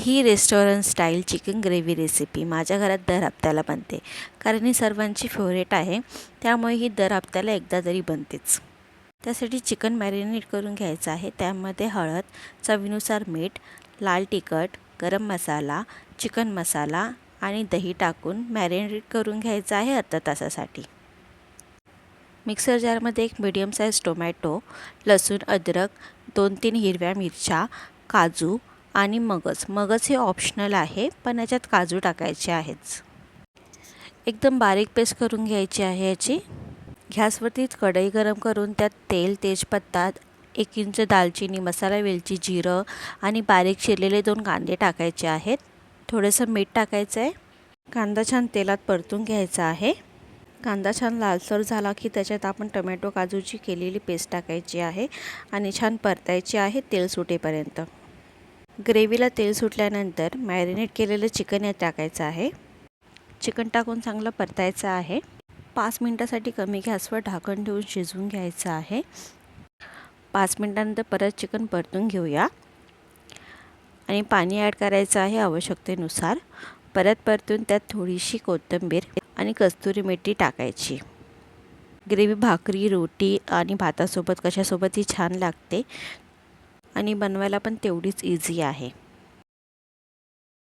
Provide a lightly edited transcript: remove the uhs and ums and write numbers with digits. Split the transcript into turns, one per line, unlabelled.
ही restaurant style chicken gravy recipe माझ्या घरात दर हप्त्याला बनते, कारण ही सर्वांची फेवरेट आहे. त्यामुळे ही दर हप्त्याला एकदा तरी बनतेच. त्यासाठी चिकन मॅरिनेट करून घ्यायचं आहे. त्यामध्ये हळद, चवीनुसार मीठ, लाल तिखट, गरम मसाला, चिकन मसाला आणि दही टाकून मॅरिनेट करून घ्यायचं आहे अर्धा तासासाठी. मिक्सर जारमध्ये एक मीडियम साईज टोमॅटो, लसूण, अद्रक, 2-3 हिरव्या मिरच्या, काजू आणि मगज हे ऑप्शनल आहे, पण याच्यात काजू टाकायचे आहेच. एकदम बारीक पेस्ट करून घ्यायची आहे याची. गॅसवरती कढई गरम करून त्यात तेल, तेजपत्ता, 1 इंच दालचिनी, मसाला, वेलची, जिरं आणि बारीक चिरलेले 2 कांदे टाकायचे आहेत. थोडंसं मीठ टाकायचं आहे. कांदा छान तेलात परतून घ्यायचा आहे. कांदा छान लालसर झाला की त्याच्यात आपण टोमॅटो काजूची केलेली पेस्ट टाकायची आहे आणि छान परतायची आहे तेल सुटेपर्यंत. ग्रेव्हीला तेल सुटल्यानंतर मॅरिनेट केलेलं चिकन यात टाकायचं आहे. चिकन टाकून चांगलं परतायचं आहे. 5 मिनटासाठी कमी गॅसवर ढाकण ठेवून शिजवून घ्यायचं आहे. 5 मिनटानंतर परत चिकन परतून घेऊया आणि पाणी ॲड करायचं आहे आवश्यकतेनुसार. परत परतून त्यात थोडीशी कोथिंबीर आणि कस्तुरी मेथी टाकायची. ग्रेव्ही भाकरी, रोटी आणि भातासोबत कशासोबतही छान लागते आणि बनवायला पण तेवढीच इझी आहे.